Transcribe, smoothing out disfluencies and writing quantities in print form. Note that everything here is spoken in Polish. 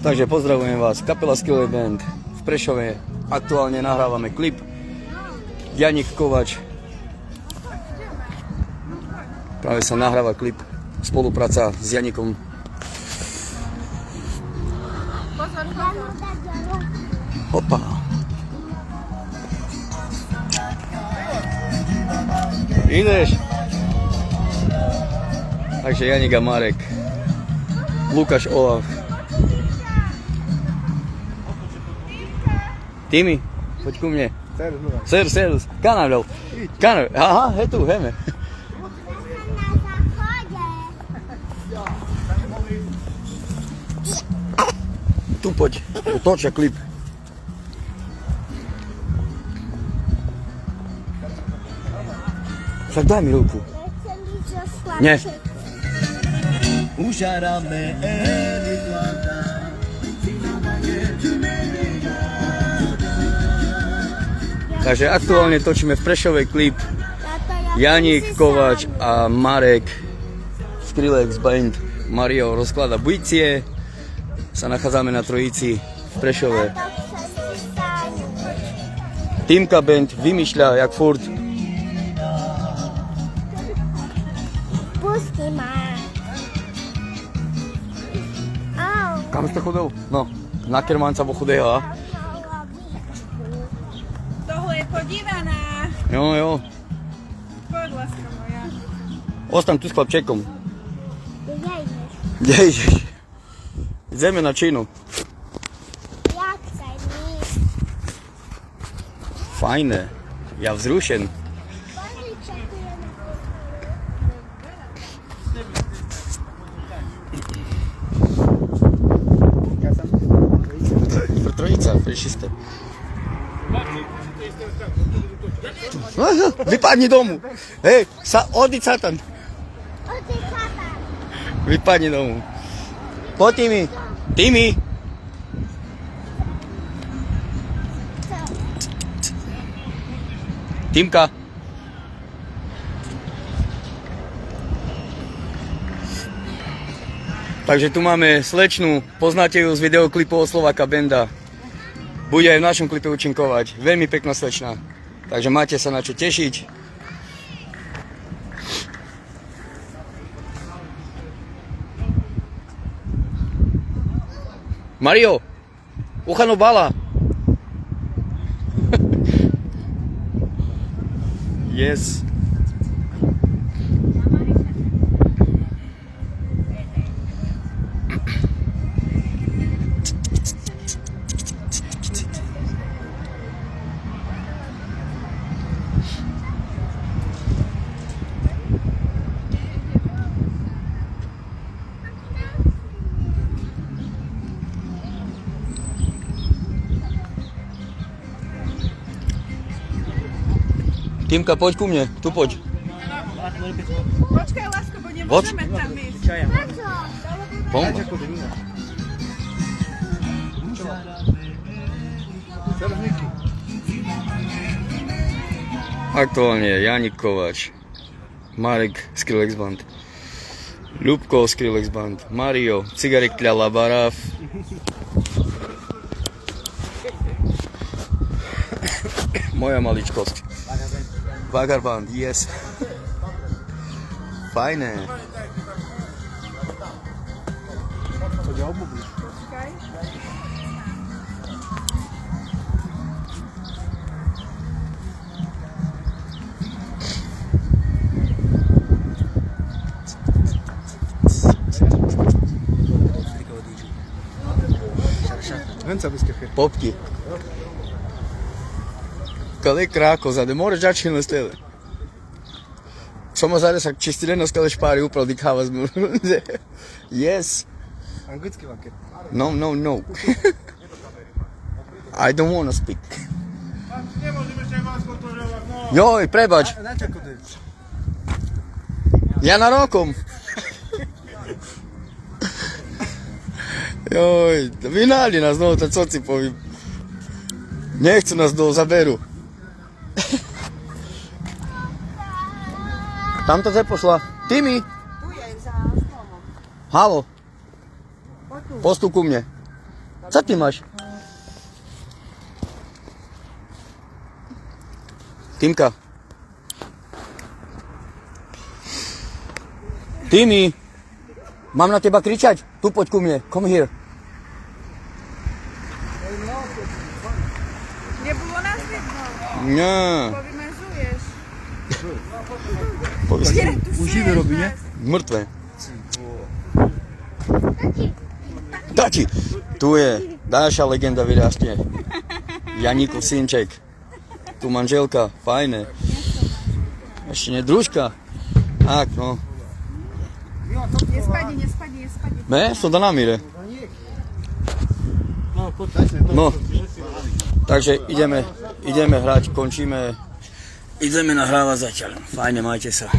Takže pozdravujem vás, kapela Skillet Band v Prešove. Aktuálne nahrávame klip. Janik Kovač. Práve sa nahráva klip. Spolupráca s Janikom. Hopa. Ideš. Takže Janik a Marek. Lukáš, Olaf. Timi, poď ku mne. Servus. Kanál. Aha, je tu, heme. Tu poď, točia klip. Však daj mi ruku. Nie. Takže aktuálne točíme v Prešove klip. Janik Kovač a Marek Skillet Band. Mario rozklada bicie. Sa nachádzame na Trojici v Prešove. Týmka Band vymýšľa jak furt. Pusti ma. Kam ste chodil? No, na Kermanca bo chudého, a? Tohle je podívaná. Jo. Poď, láska moja. Ostam tu s chlapčekom. Kde ideš? Ideme na činu. Jak sa ideš? Fajné. Ja vzrušen. Trojica, prišli ste. Vypadni domu. Hej, odi satan. Odi satan. Vypadni domu. Poď Timi. Týmka. Takže tu máme slečnu, poznáte ju z videoklipu od Slováka Banda. Bude aj v našom klipe účinkovať. Veľmi pekná slečna. Takže máte sa na čo tešiť. Mario, uchano bala. Yes. Týmka, poď ku mne, tu poď. Počkaj, lásko, bo nemôžeme tam ísť. Pom? Aktuálne Janik Kovač, Marek Skillet Band, Ľubko Skillet Band, Mario, Cigarek Tľala Barav. Moja maličkosť. Vagar Band, yes. Fajné. Popki. Къде крако, за да може джачи на стеле. Само заде са чистилено скале шпари управ дикава змур. Yes. Английски вакет. No. I don't wanna speak. Joj, prebač. Ja na rokom. Joj, vynali nás znovu, to co si povím. Nechcú nás do zaberu. Tamto se pošla. Timi! Tu je za stolom. Halo, Poď tu. postup ku mne. Co ty máš? Týmka. Týmy, mám na teba kričať? Tu poď ku mne, come here. Nebolo nás vidno. Nie. Povymazuješ. Už živé robí, nie? Mŕtve. Tati, tu je ďalšia legenda vyrastie. Janíkov synček. Tu manželka, fajné. Ešte nie družka. Tak, no. Nespadni. Ne, sú do namíre. No, takže ideme hrať, končíme. Ideme nahrávať zatiaľ. Fajne, majte sa.